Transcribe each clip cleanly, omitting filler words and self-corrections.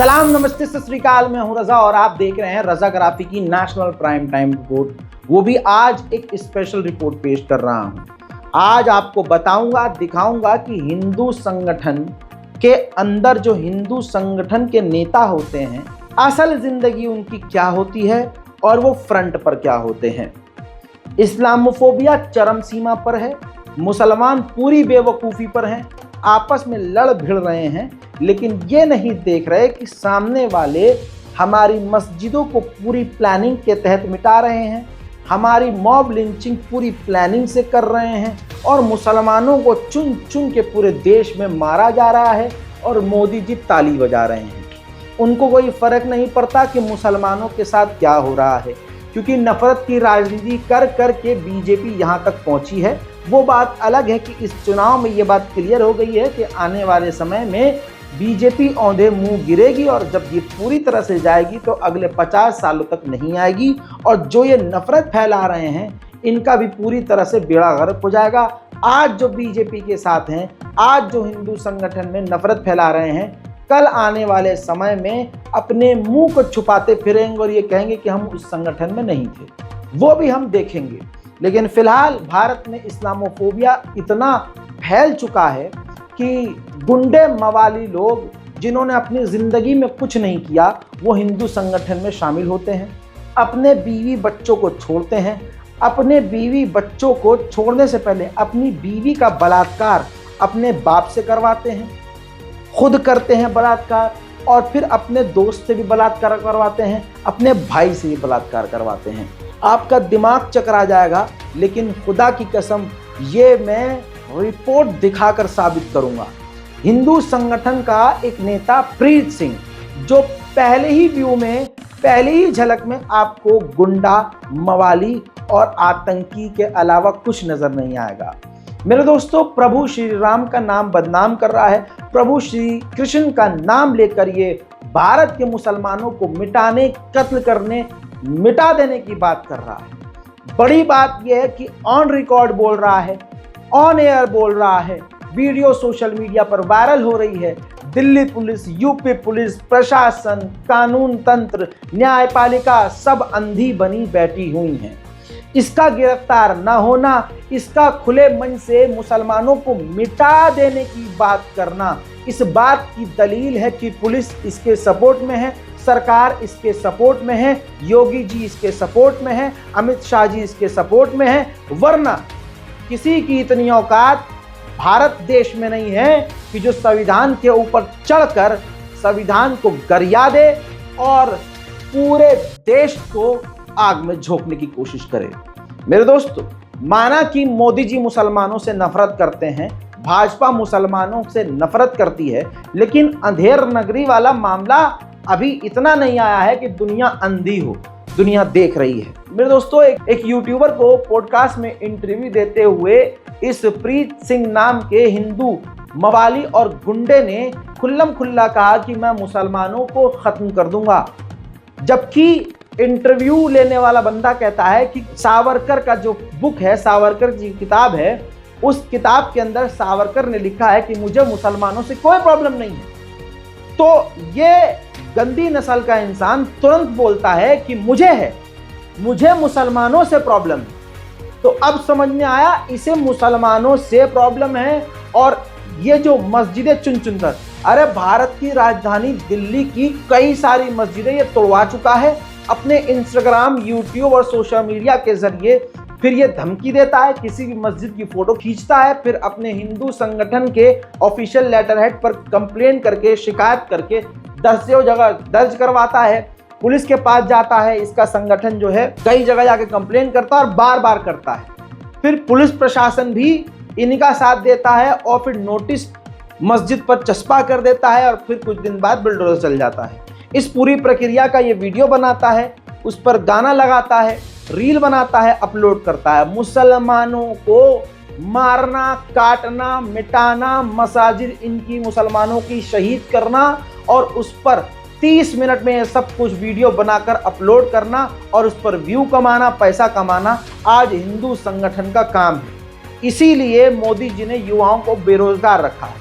सलाम, नमस्ते, सत श्री अकाल। मैं हूं रजा और आप देख रहे हैं रजाग्राफी की नेशनल प्राइम टाइम रिपोर्ट। वो भी आज एक स्पेशल रिपोर्ट पेश कर रहा हूं। आज आपको बताऊंगा, दिखाऊंगा कि हिंदू संगठन के अंदर जो हिंदू संगठन के नेता होते हैं, असल जिंदगी उनकी क्या होती है और वो फ्रंट पर क्या होते हैं। इस्लामोफोबिया चरम सीमा पर है, मुसलमान पूरी बेवकूफ़ी पर हैं, आपस में लड़ भिड़ रहे हैं, लेकिन ये नहीं देख रहे कि सामने वाले हमारी मस्जिदों को पूरी प्लानिंग के तहत मिटा रहे हैं, हमारी मॉब लिंचिंग पूरी प्लानिंग से कर रहे हैं और मुसलमानों को चुन चुन के पूरे देश में मारा जा रहा है और मोदी जी ताली बजा रहे हैं। उनको कोई फ़र्क नहीं पड़ता कि मुसलमानों के साथ क्या हो रहा है, क्योंकि नफरत की राजनीति कर कर के बीजेपी यहाँ तक पहुँची है। वो बात अलग है कि इस चुनाव में ये बात क्लियर हो गई है कि आने वाले समय में बीजेपी औंधे मुंह गिरेगी और जब ये पूरी तरह से जाएगी तो अगले 50 सालों तक नहीं आएगी। और जो ये नफरत फैला रहे हैं, इनका भी पूरी तरह से बेड़ा गर्क हो जाएगा। आज जो बीजेपी के साथ हैं, आज जो हिंदू संगठन में नफरत फैला रहे हैं, कल आने वाले समय में अपने मुंह को छुपाते फिरेंगे और ये कहेंगे कि हम उस संगठन में नहीं थे। वो भी हम देखेंगे। लेकिन फिलहाल भारत में इस्लामोफोबिया इतना फैल चुका है कि गुंडे मवाली लोग जिन्होंने अपनी ज़िंदगी में कुछ नहीं किया, वो हिंदू संगठन में शामिल होते हैं, अपने बीवी बच्चों को छोड़ते हैं, अपने बीवी बच्चों को छोड़ने से पहले अपनी बीवी का बलात्कार अपने बाप से करवाते हैं, खुद करते हैं बलात्कार, और फिर अपने दोस्त से भी बलात्कार करवाते हैं, अपने भाई से भी बलात्कार करवाते हैं। आपका दिमाग चकरा जाएगा, लेकिन खुदा की कसम ये मैं रिपोर्ट दिखाकर साबित करूंगा। हिंदू संगठन का एक नेता प्रीत सिंह, जो पहले ही व्यू में, पहले ही झलक में आपको गुंडा, मवाली और आतंकी के अलावा कुछ नजर नहीं आएगा। मेरे दोस्तों, प्रभु श्री राम का नाम बदनाम कर रहा है, प्रभु श्री कृष्ण का नाम लेकर ये भारत के मुसलमानों को मिटाने, कत्ल करने, मिटा देने की बात कर रहा है। बड़ी बात यह है कि ऑन रिकॉर्ड बोल रहा है, ऑन एयर बोल रहा है, वीडियो सोशल मीडिया पर वायरल हो रही है। दिल्ली पुलिस, यूपी पुलिस, प्रशासन, कानून तंत्र, न्यायपालिका सब अंधी बनी बैठी हुई हैं। इसका गिरफ्तार न होना, इसका खुले मन से मुसलमानों को मिटा देने की बात करना, इस बात की दलील है कि पुलिस इसके सपोर्ट में है, सरकार इसके सपोर्ट में है, योगी जी इसके सपोर्ट में है, अमित शाह जी इसके सपोर्ट में है। वरना किसी की इतनी औकात भारत देश में नहीं है कि जो संविधान के ऊपर चढ़कर संविधान को गरिया दे और पूरे देश को आग में झोंकने की कोशिश करे। मेरे दोस्तों, माना कि मोदी जी मुसलमानों से नफरत करते हैं, भाजपा मुसलमानों से नफरत करती है, लेकिन अंधेर नगरी वाला मामला अभी इतना नहीं आया है कि दुनिया अंधी हो, दुनिया देख रही है। मेरे दोस्तों, एक यूट्यूबर को पॉडकास्ट में इंटरव्यू देते हुए इस प्रीत सिंह नाम के हिंदू मवाली और गुंडे ने खुल्लम खुल्ला कहा कि मैं मुसलमानों को खत्म कर दूंगा, जबकि इंटरव्यू लेने वाला बंदा कहता है कि सावरकर का जो बुक है, सावरकर जी किताब है, उस किताब के अंदर सावरकर ने लिखा है कि मुझे मुसलमानों से कोई प्रॉब्लम नहीं है। तो ये गंदी नस्ल का इंसान तुरंत बोलता है कि मुझे मुसलमानों से प्रॉब्लम है। तो अब समझ में आया, इसे मुसलमानों से प्रॉब्लम है। और ये जो मस्जिदें चुन चुनकर, अरे भारत की राजधानी दिल्ली की कई सारी मस्जिदें ये तोड़वा चुका है अपने इंस्टाग्राम, यूट्यूब और सोशल मीडिया के जरिए। फिर ये धमकी देता है, किसी भी मस्जिद की फोटो खींचता है, फिर अपने हिंदू संगठन के ऑफिशियल लेटर हेड पर कंप्लेन करके, शिकायत करके दर्जों जगह दर्ज करवाता है, पुलिस के पास जाता है। इसका संगठन जो है कई जगह जाके कंप्लेन करता है और बार बार करता है। फिर पुलिस प्रशासन भी इनका साथ देता है और फिर नोटिस मस्जिद पर चस्पा कर देता है और फिर कुछ दिन बाद बुलडोजर चल जाता है। इस पूरी प्रक्रिया का ये वीडियो बनाता है, उस पर गाना लगाता है, रील बनाता है, अपलोड करता है। मुसलमानों को मारना, काटना, मिटाना, मसाजिद इनकी मुसलमानों की शहीद करना और उस पर 30 मिनट में ये सब कुछ वीडियो बनाकर अपलोड करना और उस पर व्यू कमाना, पैसा कमाना आज हिंदू संगठन का काम है। इसीलिए मोदी जी ने युवाओं को बेरोजगार रखा है।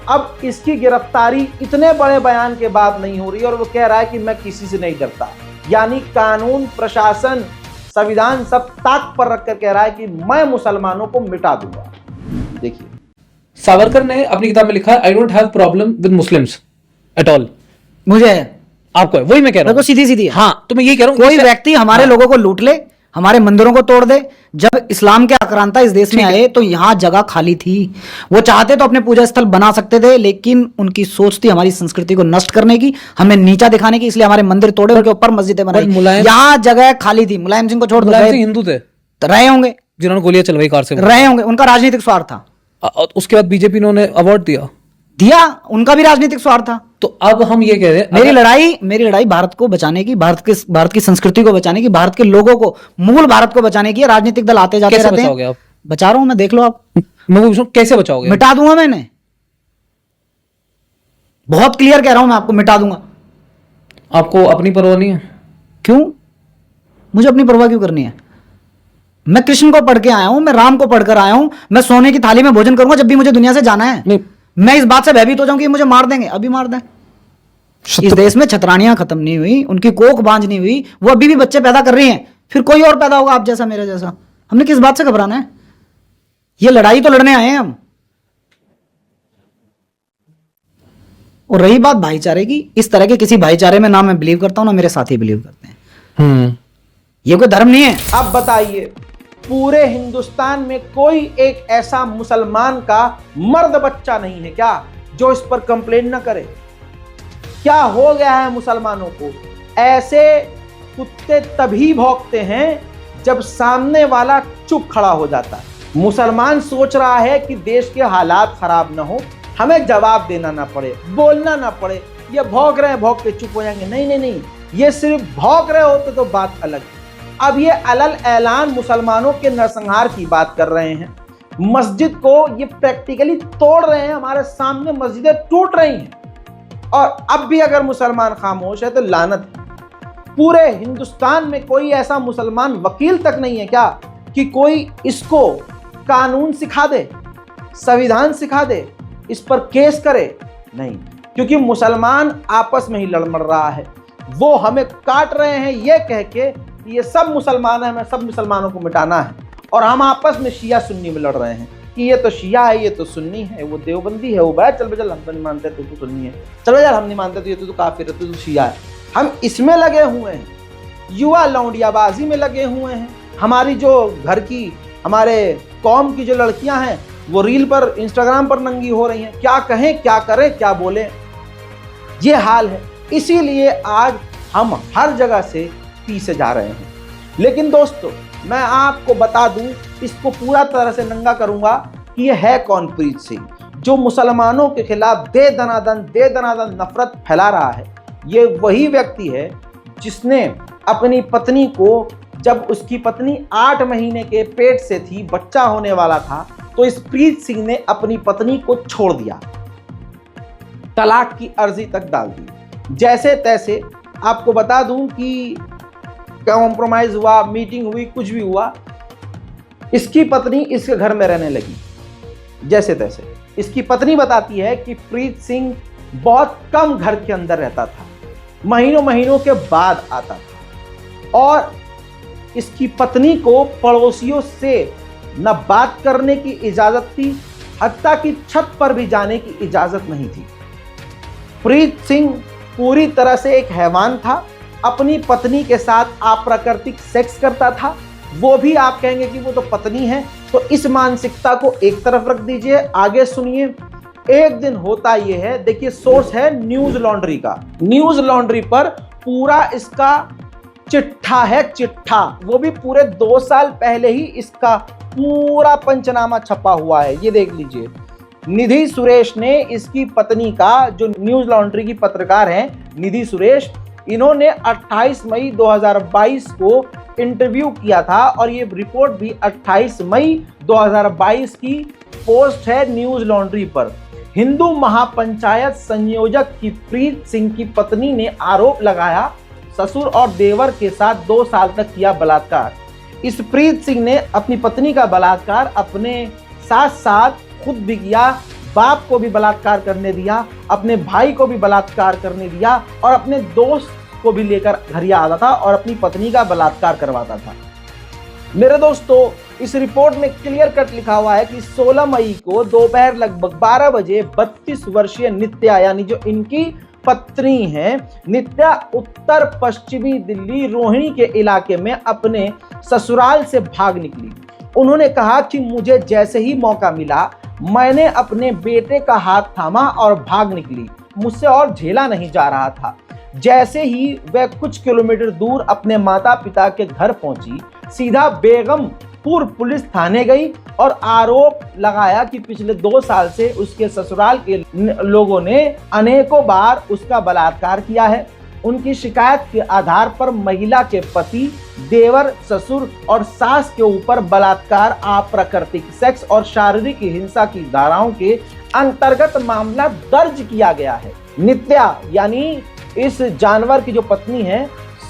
अब इसकी गिरफ्तारी इतने बड़े बयान के बाद नहीं हो रही और वो कह रहा है कि मैं किसी से नहीं डरता। यानी कानून, प्रशासन, संविधान सब ताक पर रखकर कह रहा है कि मैं मुसलमानों को मिटा दूंगा। देखिए, सावरकर ने अपनी किताब में लिखा है, I don't have problem with Muslims at all. मुझे है, आपको है, वही मैं कह रहा हूँ, सीधी सीधी है। हाँ, तो मैं ये कह रहा हूँ, कोई व्यक्ति हमारे लोगों को लूट ले, हमारे मंदिरों को तोड़ दे। जब इस्लाम के आक्रांता इस देश में आए तो यहाँ जगह खाली थी। वो चाहते तो अपने पूजा स्थल बना सकते थे, लेकिन उनकी सोच थी हमारी संस्कृति को नष्ट करने की, हमें नीचा दिखाने की, इसलिए हमारे मंदिर तोड़े, उनके ऊपर मस्जिदें बनाई। यहाँ जगह खाली थी। मुलायम सिंह को छोड़ दो, हिंदू थे, रहे होंगे, जिन्होंने गोलियां चलवाई कार से, रहे होंगे, उनका राजनीतिक स्वार्थ था। उसके बाद बीजेपी ने उन्हें अवार्ड दिया, उनका भी राजनीतिक स्वार्थ था। तो अब हम ये कह रहे हैं, मेरी लड़ाई भारत को बचाने की, भारत की संस्कृति को बचाने की, भारत के लोगों को, मूल भारत को बचाने की। राजनीतिक दल आते जाते रहते हैं। आप बचा रहा हूं मैं, देख लो आप। मैं कैसे बचाओगे? मिटा दूंगा, मैंने बहुत क्लियर कह रहा हूं, मैं आपको मिटा दूंगा। आपको अपनी परवाह नहीं है? क्यों? मुझे अपनी परवाह क्यों करनी है? मैं कृष्ण को पढ़ के आया हूं, मैं राम को पढ़कर आया हूं। मैं सोने की थाली में भोजन करूंगा जब भी मुझे दुनिया से जाना है। नहीं, मैं इस बात से भयभीत हो जाऊं कि मुझे मार देंगे, अभी मार दें। इस देश में छतरानियां खत्म नहीं हुई, उनकी कोख बांझ नहीं हुई, वो अभी भी बच्चे पैदा कर रही हैं। फिर कोई और पैदा होगा, आप जैसा, मेरे जैसा। हमने किस बात से घबराना है? ये लड़ाई तो लड़ने आए हैं हम। और रही बात भाईचारे की, इस तरह के किसी भाईचारे में ना मैं बिलीव करता हूं, ना मेरे साथी बिलीव करते हैं। ये कोई धर्म नहीं है। अब बताइए, पूरे हिंदुस्तान में कोई एक ऐसा मुसलमान का मर्द बच्चा नहीं है क्या जो इस पर कंप्लेन ना करे? क्या हो गया है मुसलमानों को? ऐसे कुत्ते तभी भौंकते हैं जब सामने वाला चुप खड़ा हो जाता है। मुसलमान सोच रहा है कि देश के हालात खराब ना हो, हमें जवाब देना ना पड़े, बोलना ना पड़े। ये भौंक रहे हैं, भौंक के चुप हो जाएंगे। नहीं नहीं नहीं, ये सिर्फ भौंक रहे होते तो बात अलग है। अब ये अलल ऐलान मुसलमानों के नरसंहार की बात कर रहे हैं। मस्जिद को ये प्रैक्टिकली तोड़ रहे हैं, हमारे सामने मस्जिदें टूट रही हैं। और अब भी अगर मुसलमान खामोश है तो लानत है। पूरे हिंदुस्तान में कोई ऐसा मुसलमान वकील तक नहीं है क्या कि कोई इसको कानून सिखा दे, संविधान सिखा दे, इस पर केस करे? नहीं, क्योंकि मुसलमान आपस में ही लड़ मर रहा है। वो हमें काट रहे हैं ये कह के ये सब मुसलमान हैं, हमें सब मुसलमानों को मिटाना है। और हम आपस में शिया सुन्नी में लड़ रहे हैं कि ये तो शिया है, ये तो सुन्नी है, वो देवबंदी है, वो बैठ चल हम तो नहीं मानते, तू तो सुन्नी है, चलो यार हम नहीं मानते, तो ये तो काफिर है, तो शिया है। हम इसमें लगे हुए हैं, युवा लौंडियाबाजी में लगे हुए हैं। हमारी जो घर की, हमारे कौम की जो लड़कियां हैं वो रील पर, इंस्टाग्राम पर नंगी हो रही हैं। क्या कहें, क्या करें, क्या बोले, ये हाल है। इसीलिए आज हम हर जगह से पीछे जा रहे हैं। लेकिन दोस्तों, मैं आपको बता दूं, इसको पूरा तरह से नंगा करूंगा कि ये है कौन प्रीत सिंह, जो मुसलमानों के खिलाफ दे दनादन नफरत फैला रहा है। ये वही व्यक्ति है जिसने अपनी पत्नी को, जब उसकी पत्नी 8 महीने के पेट से थी, बच्चा होने वाला था, तो इस प्रीत सिंह ने अपनी पत्नी को छोड़ दिया, तलाक की अर्जी तक डाल दी। जैसे तैसे आपको बता दूं कि कॉम्प्रोमाइज हुआ, मीटिंग हुई, कुछ भी हुआ, इसकी पत्नी इसके घर में रहने लगी जैसे तैसे। इसकी पत्नी बताती है कि प्रीत सिंह बहुत कम घर के अंदर रहता था, महीनों महीनों के बाद आता था, और इसकी पत्नी को पड़ोसियों से न बात करने की इजाजत थी, हत्ता की छत पर भी जाने की इजाजत नहीं थी। प्रीत सिंह पूरी तरह से एक हैवान था, अपनी पत्नी के साथ अप्राकृतिक सेक्स करता था। वो भी आप कहेंगे कि वो तो पत्नी है, तो इस मानसिकता को एक तरफ रख दीजिए, आगे सुनिए। एक दिन होता ये है, देखिए सोर्स है न्यूज लॉन्ड्री का, न्यूज लॉन्ड्री पर पूरा इसका चिट्ठा है, चिट्ठा, वो भी पूरे 2 साल पहले ही इसका पूरा पंचनामा छपा हुआ है। ये देख लीजिए, निधि सुरेश ने इसकी पत्नी का, जो न्यूज लॉन्ड्री की पत्रकार हैं निधि सुरेश, इन्होंने 28 मई 2022 को इंटरव्यू किया था, और ये रिपोर्ट भी 28 मई 2022 की पोस्ट है न्यूज लॉन्ड्री पर। हिंदू महापंचायत संयोजक की प्रीत सिंह की पत्नी ने आरोप लगाया, ससुर और देवर के साथ 2 साल तक किया बलात्कार। इस प्रीत सिंह ने अपनी पत्नी का बलात्कार अपने साथ साथ खुद भी किया, बाप को भी बलात्कार करने दिया, अपने भाई को भी बलात्कार करने दिया और अपने दोस्त को भी लेकर घर आता था और अपनी पत्नी का बलात्कार करवाता था। मेरे दोस्तों, इस रिपोर्ट में क्लियर कट लिखा हुआ है कि 16 मई को दोपहर लगभग 12 बजे 32 वर्षीय नित्या, यानी जो इनकी पत्नी है, नित्या उत्तर पश्चिमी दिल्ली रोहिणी के इलाके में अपने ससुराल से भाग निकली। उन्होंने कहा कि मुझे जैसे ही मौका मिला मैंने अपने बेटे का हाथ थामा और भाग निकली। मुझसे और झेला नहीं जा रहा था। जैसे ही वह कुछ किलोमीटर दूर अपने माता पिता के घर पहुंची, सीधा बेगमपुर पुलिस थाने गई और आरोप लगाया कि पिछले 2 साल से उसके ससुराल के लोगों ने अनेकों बार उसका बलात्कार किया है। उनकी शिकायत के आधार पर महिला के पति, देवर, ससुर और सास के ऊपर बलात्कार, अप्राकृतिक सेक्स और शारीरिक हिंसा की धाराओं के अंतर्गत मामला दर्ज किया गया है। नित्या यानी इस जानवर की जो पत्नी है,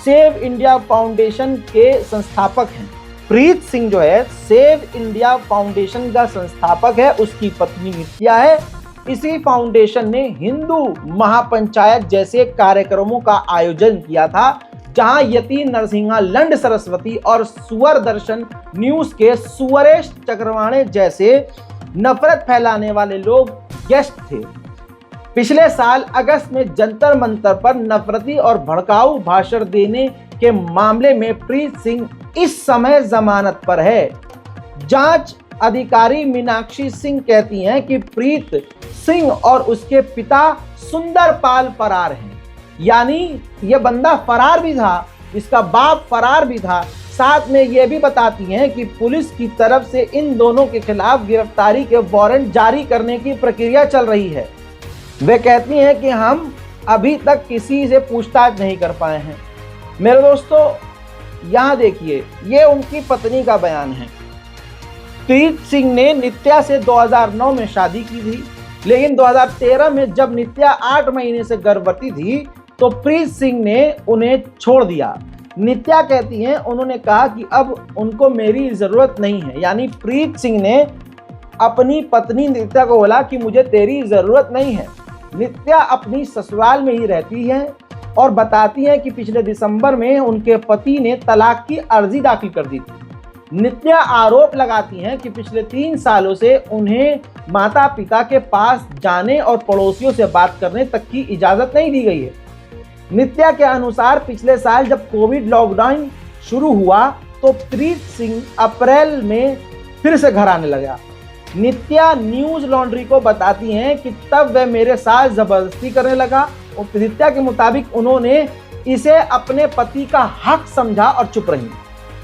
सेव इंडिया फाउंडेशन के संस्थापक हैं। प्रीत सिंह जो है सेव इंडिया फाउंडेशन का संस्थापक है, उसकी पत्नी नित्या है। इसी फाउंडेशन ने हिंदू महापंचायत जैसे कार्यक्रमों का आयोजन किया था, जहां यति नरसिंहा, लंड सरस्वती और सुवर दर्शन न्यूज के सुवरेश चक्रवाणे जैसे नफरत फैलाने वाले लोग गेस्ट थे। पिछले साल अगस्त में जंतर मंतर पर नफरती और भड़काऊ भाषण देने के मामले में प्रीत सिंह इस समय जमानत पर है। जांच अधिकारी मीनाक्षी सिंह कहती हैं कि प्रीत सिंह और उसके पिता सुंदरपाल फरार हैं। यानी ये बंदा फरार भी था, इसका बाप फरार भी था। साथ में ये भी बताती हैं कि पुलिस की तरफ से इन दोनों के खिलाफ गिरफ्तारी के वारंट जारी करने की प्रक्रिया चल रही है। वे कहती हैं कि हम अभी तक किसी से पूछताछ नहीं कर पाए हैं। मेरे दोस्तों, यहाँ देखिए, ये उनकी पत्नी का बयान है। प्रीत सिंह ने नित्या से 2009 में शादी की थी, लेकिन 2013 में जब नित्या 8 महीने से गर्भवती थी तो प्रीत सिंह ने उन्हें छोड़ दिया। नित्या कहती हैं, उन्होंने कहा कि अब उनको मेरी ज़रूरत नहीं है। यानी प्रीत सिंह ने अपनी पत्नी नित्या को बोला कि मुझे तेरी ज़रूरत नहीं है। नित्या अपनी ससुराल में ही रहती है और बताती हैं कि पिछले दिसंबर में उनके पति ने तलाक की अर्जी दाखिल कर दी थी। नित्या आरोप लगाती हैं कि पिछले 3 सालों से उन्हें माता पिता के पास जाने और पड़ोसियों से बात करने तक की इजाज़त नहीं दी गई है। नित्या के अनुसार पिछले साल जब कोविड लॉकडाउन शुरू हुआ तो प्रीत सिंह अप्रैल में फिर से घर आने लगा। नित्या न्यूज लॉन्ड्री को बताती हैं कि तब वह मेरे साथ जबरदस्ती करने लगा और नित्या के मुताबिक उन्होंने इसे अपने पति का हक समझा और चुप रही।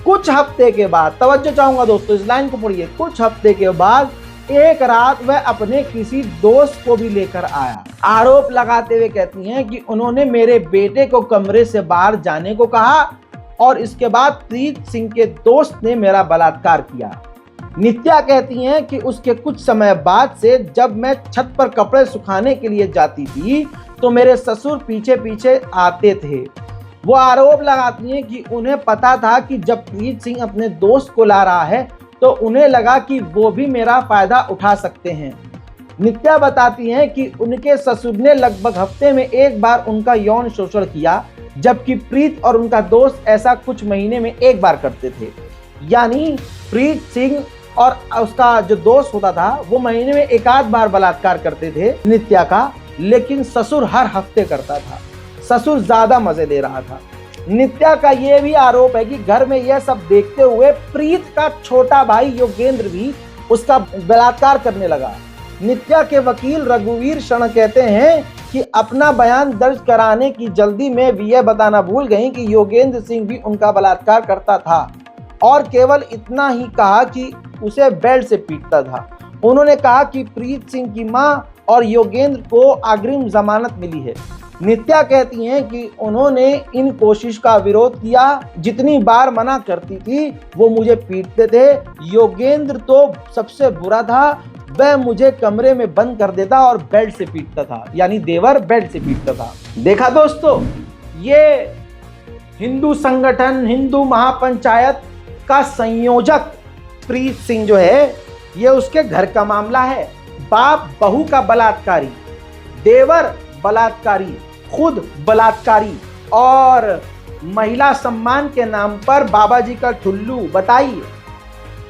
कुछ हफ्ते के बाद, तवज्जो चाहूंगा दोस्तों, इस लाइन को पढ़िए, कुछ हफ्ते के बाद एक रात वह अपने किसी दोस्त को भी लेकर आया। आरोप लगाते हुए कहती हैं कि उन्होंने मेरे बेटे को कमरे से बाहर जाने को कहा और इसके बाद प्रीत सिंह के दोस्त ने मेरा बलात्कार किया। नित्या कहती हैं कि उसके कुछ समय बाद से जब मैं छत पर कपड़े सुखाने के लिए जाती थी तो मेरे ससुर पीछे पीछे आते थे। वो आरोप लगाती हैं कि उन्हें पता था कि जब प्रीत सिंह अपने दोस्त को ला रहा है तो उन्हें लगा कि वो भी मेरा फायदा उठा सकते हैं। नित्या बताती हैं कि उनके ससुर ने लगभग हफ्ते में एक बार उनका यौन शोषण किया, जबकि प्रीत और उनका दोस्त ऐसा कुछ महीने में एक बार करते थे। यानी प्रीत सिंह और उसका जो दोस्त होता था वो महीने में एक आध बार बलात्कार करते थे नित्या का, लेकिन ससुर हर हफ्ते करता था। ससुर ज्यादा मजे ले रहा था। नित्या का यह भी आरोप है कि घर में यह सब देखते हुए प्रीत का छोटा भाई योगेंद्र भी उसका बलात्कार करने लगा। नित्या के वकील रघुवीर शरण कहते हैं कि अपना बयान दर्ज कराने की जल्दी में भी यह बताना भूल गई कि योगेंद्र सिंह भी उनका बलात्कार करता था और केवल इतना ही कहा कि उसे बेल्ट से पीटता था। उन्होंने कहा कि प्रीत सिंह की मां और योगेंद्र को अग्रिम जमानत मिली है। नित्या कहती हैं कि उन्होंने इन कोशिश का विरोध किया, जितनी बार मना करती थी वो मुझे पीटते थे। योगेंद्र तो सबसे बुरा था, वह मुझे कमरे में बंद कर देता और बेल्ट से पीटता था। यानी देवर बेल्ट से पीटता था। देखा दोस्तों, ये हिंदू संगठन हिंदू महापंचायत का संयोजक प्रीत सिंह जो है, ये उसके घर का मामला है। बाप बहू का बलात्कारी, देवर बलात्कारी, खुद बलात्कारी और महिला सम्मान के नाम पर बाबा जी का ठुल्लू। बताइए,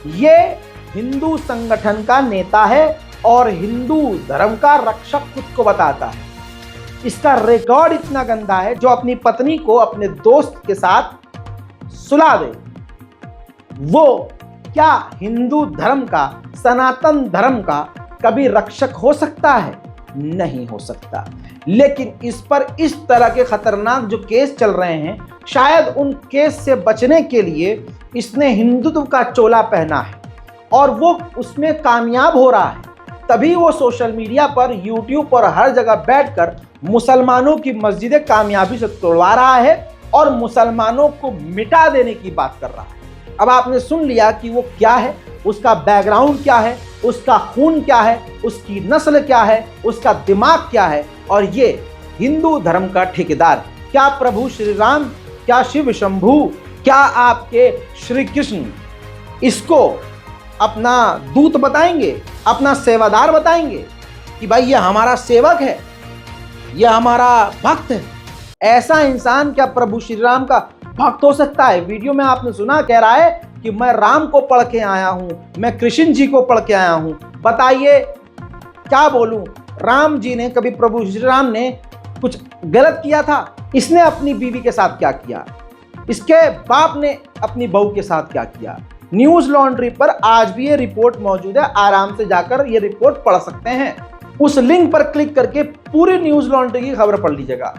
ये हिंदू संगठन का नेता है और हिंदू धर्म का रक्षक खुद को बताता है। इसका रिकॉर्ड इतना गंदा है, जो अपनी पत्नी को अपने दोस्त के साथ सुला दे, वो क्या हिंदू धर्म का, सनातन धर्म का कभी रक्षक हो सकता है? नहीं हो सकता। लेकिन इस पर इस तरह के खतरनाक जो केस चल रहे हैं, शायद उन केस से बचने के लिए इसने हिंदुत्व का चोला पहना है और वो उसमें कामयाब हो रहा है। तभी वो सोशल मीडिया पर, यूट्यूब पर हर जगह बैठकर मुसलमानों की मस्जिदें कामयाबी से तोड़वा रहा है और मुसलमानों को मिटा देने की बात कर रहा है। अब आपने सुन लिया कि वो क्या है, उसका बैकग्राउंड क्या है, उसका खून क्या है, उसकी नस्ल क्या है, उसका दिमाग क्या है, और ये हिंदू धर्म का ठेकेदार। क्या प्रभु श्री राम, क्या शिव शंभू, क्या आपके श्री कृष्ण इसको अपना दूत बताएंगे, अपना सेवादार बताएंगे कि भाई ये हमारा सेवक है, ये हमारा भक्त है? ऐसा इंसान क्या प्रभु श्री राम का भक्त हो सकता है? वीडियो में आपने सुना, कह रहा है कि मैं राम को पढ़ के आया हूं, मैं कृष्ण जी को पढ़ के आया हूं। बताइए क्या बोलूं, राम जी ने कभी, प्रभु श्री राम ने कुछ गलत किया था? इसने अपनी बीवी के साथ क्या किया, इसके बाप ने अपनी बहू के साथ क्या किया? न्यूज लॉन्ड्री पर आज भी ये रिपोर्ट मौजूद है, आराम से जाकर ये रिपोर्ट पढ़ सकते हैं। उस लिंक पर क्लिक करके पूरी न्यूज लॉन्ड्री की खबर पढ़ लीजिएगा।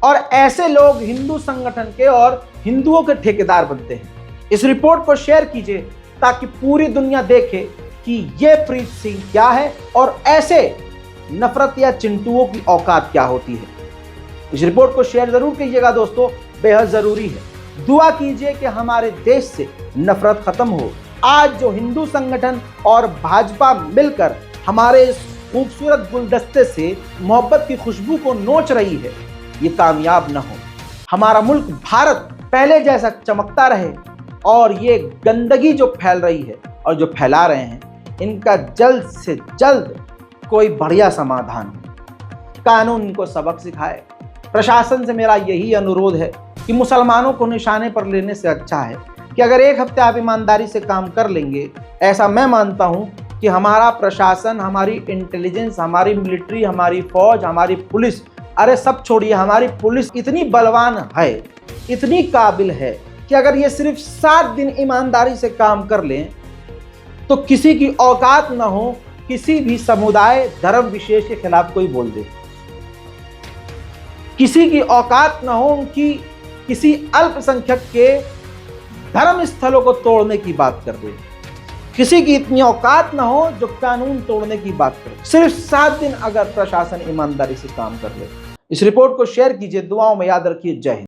और ऐसे लोग हिंदू संगठन के और हिंदुओं के ठेकेदार बनते हैं। इस रिपोर्ट को शेयर कीजिए ताकि पूरी दुनिया देखे कि ये प्रीत सिंह क्या है और ऐसे नफरत या चिंटुओं की औकात क्या होती है। इस रिपोर्ट को शेयर जरूर कीजिएगा दोस्तों, बेहद जरूरी है। दुआ कीजिए कि हमारे देश से नफरत खत्म हो। आज जो हिंदू संगठन और भाजपा मिलकर हमारे इस खूबसूरत गुलदस्ते से मोहब्बत की खुशबू को नोच रही है, ये कामयाब न हो। हमारा मुल्क भारत पहले जैसा चमकता रहे और ये गंदगी जो फैल रही है और जो फैला रहे हैं, इनका जल्द से जल्द कोई बढ़िया समाधान हो। कानून इनको सबक सिखाए। प्रशासन से मेरा यही अनुरोध है कि मुसलमानों को निशाने पर लेने से अच्छा है कि अगर एक हफ्ते आप ईमानदारी से काम कर लेंगे। ऐसा मैं मानता हूं कि हमारा प्रशासन, हमारी इंटेलिजेंस, हमारी मिलिट्री, हमारी फौज, हमारी पुलिस, अरे सब छोड़िए, हमारी पुलिस इतनी बलवान है, इतनी काबिल है कि अगर ये सिर्फ 7 दिन ईमानदारी से काम कर लें तो किसी की औकात न हो किसी भी समुदाय, धर्म विशेष के खिलाफ कोई बोल दे। किसी की औकात न हो कि किसी अल्पसंख्यक के धर्म स्थलों को तोड़ने की बात कर दे। किसी की इतनी औकात न हो जो कानून तोड़ने की बात करे। सिर्फ 7 दिन अगर प्रशासन ईमानदारी से काम कर ले। इस रिपोर्ट को शेयर कीजिए, दुआओं में याद रखिए। जय हिंद।